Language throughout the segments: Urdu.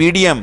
PDM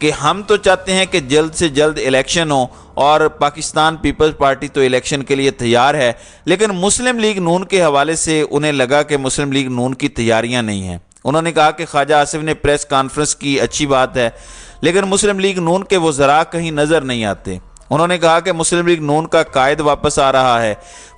کہ ہم تو چاہتے ہیں کہ جلد سے جلد الیکشن ہو اور پاکستان پیپلز پارٹی تو الیکشن کے لیے تیار ہے، لیکن مسلم لیگ نون کے حوالے سے انہیں لگا کہ مسلم لیگ نون کی تیاریاں نہیں ہیں۔ انہوں نے کہا کہ خواجہ آصف نے پریس کانفرنس کی، اچھی بات ہے، لیکن مسلم لیگ نون کے وزراء کہیں نظر نہیں آتے۔ انہوں نے کہا کہ مسلم لیگ نون کا قائد واپس آ رہا ہے،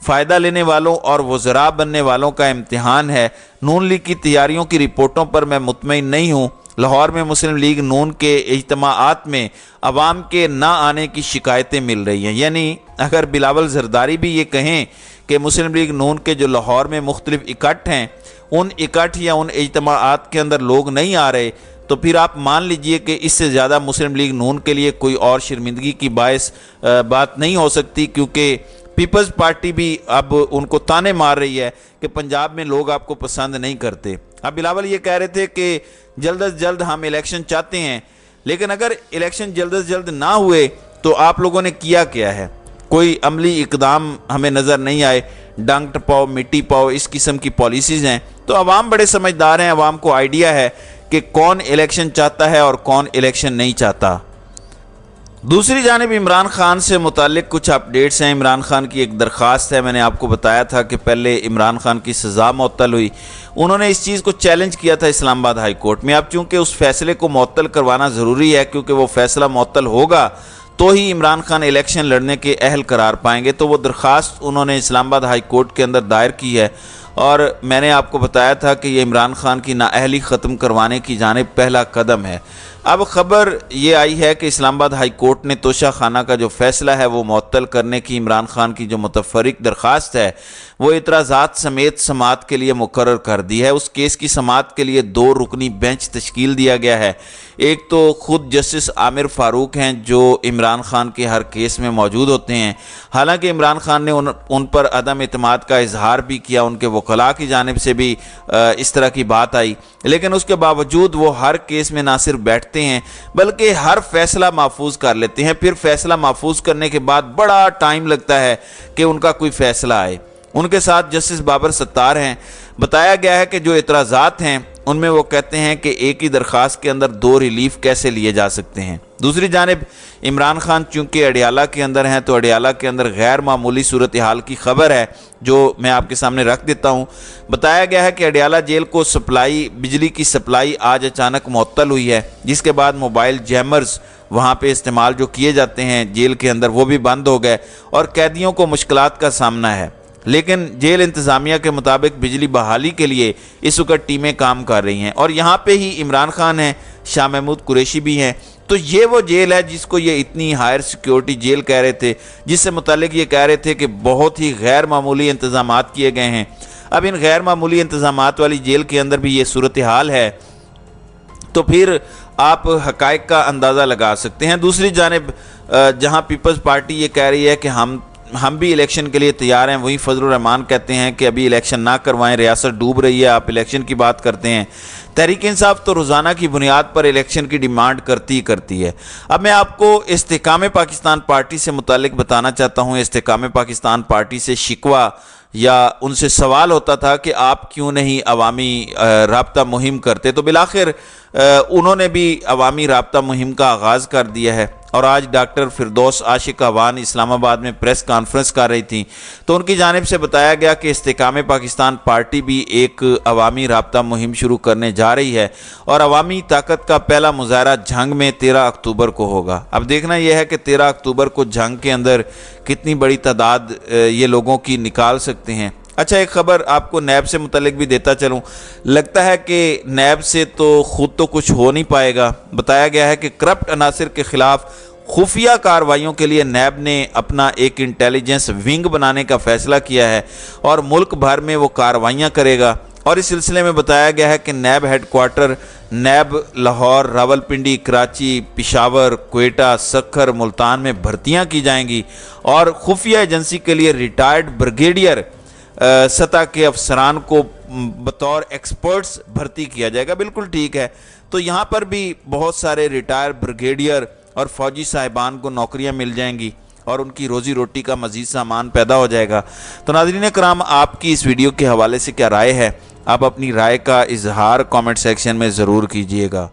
فائدہ لینے والوں اور وزراء بننے والوں کا امتحان ہے۔ نون لیگ کی تیاریوں کی رپورٹوں پر میں مطمئن نہیں ہوں۔ لاہور میں مسلم لیگ نون کے اجتماعات میں عوام کے نہ آنے کی شکایتیں مل رہی ہیں، یعنی اگر بلاول زرداری بھی یہ کہیں کہ مسلم لیگ نون کے جو لاہور میں مختلف اکٹھ ہیں، ان اکٹھ یا ان اجتماعات کے اندر لوگ نہیں آ رہے، تو پھر آپ مان لیجئے کہ اس سے زیادہ مسلم لیگ نون کے لیے کوئی اور شرمندگی کی باعث بات نہیں ہو سکتی، کیونکہ پیپلز پارٹی بھی اب ان کو تانے مار رہی ہے کہ پنجاب میں لوگ آپ کو پسند نہیں کرتے۔ اب بلاول یہ کہہ رہے تھے کہ جلد از جلد ہم الیکشن چاہتے ہیں، لیکن اگر الیکشن جلد از جلد نہ ہوئے تو آپ لوگوں نے کیا ہے؟ کوئی عملی اقدام ہمیں نظر نہیں آئے، ڈانگ ٹپاؤ مٹی پاؤ اس قسم کی پالیسیز ہیں۔ تو عوام بڑے سمجھدار ہیں، عوام کو آئیڈیا ہے کہ کون الیکشن چاہتا ہے اور کون الیکشن نہیں چاہتا۔ دوسری جانب عمران خان سے متعلق کچھ اپڈیٹس ہیں۔ عمران خان کی ایک درخواست ہے، میں نے آپ کو بتایا تھا کہ پہلے عمران خان کی سزا معطل ہوئی، انہوں نے اس چیز کو چیلنج کیا تھا اسلام آباد ہائی کورٹ میں۔ اب چونکہ اس فیصلے کو معطل کروانا ضروری ہے، کیونکہ وہ فیصلہ معطل ہوگا تو ہی عمران خان الیکشن لڑنے کے اہل قرار پائیں گے، تو وہ درخواست انہوں نے اسلام آباد ہائی کورٹ کے اندر دائر کی ہے، اور میں نے آپ کو بتایا تھا کہ یہ عمران خان کی نااہلی ختم کروانے کی جانب پہلا قدم ہے۔ اب خبر یہ آئی ہے کہ اسلام آباد ہائی کورٹ نے توشہ خانہ کا جو فیصلہ ہے وہ معطل کرنے کی عمران خان کی جو متفرق درخواست ہے وہ اعتراضات سمیت سماعت کے لیے مقرر کر دی ہے۔ اس کیس کی سماعت کے لیے 2 رکنی بینچ تشکیل دیا گیا ہے۔ ایک تو خود جسٹس عامر فاروق ہیں جو عمران خان کے ہر کیس میں موجود ہوتے ہیں، حالانکہ عمران خان نے ان پر عدم اعتماد کا اظہار بھی کیا، ان کے وکلاء کی جانب سے بھی اس طرح کی بات آئی، لیکن اس کے باوجود وہ ہر کیس میں نہ صرف بیٹھتے ہیں بلکہ ہر فیصلہ محفوظ کر لیتے ہیں۔ پھر فیصلہ محفوظ کرنے کے بعد بڑا ٹائم لگتا ہے کہ ان کا کوئی فیصلہ آئے۔ ان کے ساتھ جسٹس بابر ستار ہیں۔ بتایا گیا ہے کہ جو اعتراضات ہیں ان میں وہ کہتے ہیں کہ ایک ہی درخواست کے اندر 2 ریلیف کیسے لیے جا سکتے ہیں۔ دوسری جانب عمران خان چونکہ اڈیالہ کے اندر ہیں تو اڈیالہ کے اندر غیر معمولی صورتحال کی خبر ہے جو میں آپ کے سامنے رکھ دیتا ہوں۔ بتایا گیا ہے کہ اڈیالہ جیل کو بجلی کی سپلائی آج اچانک معطل ہوئی ہے، جس کے بعد موبائل جیمرز وہاں پہ استعمال جو کیے جاتے ہیں جیل کے اندر وہ بھی بند ہو گئے اور قیدیوں کو مشکلات کا سامنا ہے، لیکن جیل انتظامیہ کے مطابق بجلی بحالی کے لیے اس وقت ٹیمیں کام کر رہی ہیں، اور یہاں پہ ہی عمران خان ہیں، شاہ محمود قریشی بھی ہیں۔ تو یہ وہ جیل ہے جس کو یہ اتنی ہائر سیکیورٹی جیل کہہ رہے تھے، جس سے متعلق یہ کہہ رہے تھے کہ بہت ہی غیر معمولی انتظامات کیے گئے ہیں۔ اب ان غیر معمولی انتظامات والی جیل کے اندر بھی یہ صورتحال ہے تو پھر آپ حقائق کا اندازہ لگا سکتے ہیں۔ دوسری جانب جہاں پیپلز پارٹی یہ کہہ رہی ہے کہ ہم بھی الیکشن کے لیے تیار ہیں، وہیں فضل الرحمان کہتے ہیں کہ ابھی الیکشن نہ کروائیں، ریاست ڈوب رہی ہے، آپ الیکشن کی بات کرتے ہیں۔ تحریک انصاف تو روزانہ کی بنیاد پر الیکشن کی ڈیمانڈ کرتی ہے۔ اب میں آپ کو استحکام پاکستان پارٹی سے متعلق بتانا چاہتا ہوں۔ استحکام پاکستان پارٹی سے شکوہ یا ان سے سوال ہوتا تھا کہ آپ کیوں نہیں عوامی رابطہ مہم کرتے، تو بالآخر انہوں نے بھی عوامی رابطہ مہم کا آغاز کر دیا ہے، اور آج ڈاکٹر فردوس عاشق اعوان اسلام آباد میں پریس کانفرنس کر رہی تھیں تو ان کی جانب سے بتایا گیا کہ استحکام پاکستان پارٹی بھی ایک عوامی رابطہ مہم شروع کرنے جا رہی ہے، اور عوامی طاقت کا پہلا مظاہرہ جھنگ میں 13 اکتوبر کو ہوگا۔ اب دیکھنا یہ ہے کہ 13 اکتوبر کو جھنگ کے اندر کتنی بڑی تعداد یہ لوگوں کی نکال سکتے ہیں۔ اچھا، ایک خبر آپ کو نیب سے متعلق بھی دیتا چلوں۔ لگتا ہے کہ نیب سے تو خود تو کچھ ہو نہیں پائے گا۔ بتایا گیا ہے کہ کرپٹ عناصر کے خلاف خفیہ کارروائیوں کے لیے نیب نے اپنا ایک انٹیلیجنس ونگ بنانے کا فیصلہ کیا ہے اور ملک بھر میں وہ کارروائیاں کرے گا، اور اس سلسلے میں بتایا گیا ہے کہ NAB head quarter NAB Lahore, Rawalpindi, Karachi, Peshawar, Quetta, Sukkur, Multan میں بھرتیاں کی جائیں گی، اور خفیہ ایجنسی کے لیے ریٹائرڈ بریگیڈیئر سطح کے افسران کو بطور ایکسپرٹس بھرتی کیا جائے گا۔ بالکل ٹھیک ہے، تو یہاں پر بھی بہت سارے ریٹائر بریگیڈیئر اور فوجی صاحبان کو نوکریاں مل جائیں گی اور ان کی روزی روٹی کا مزید سامان پیدا ہو جائے گا۔ تو ناظرین کرام، آپ کی اس ویڈیو کے حوالے سے کیا رائے ہے؟ آپ اپنی رائے کا اظہار کامنٹ سیکشن میں ضرور کیجئے گا۔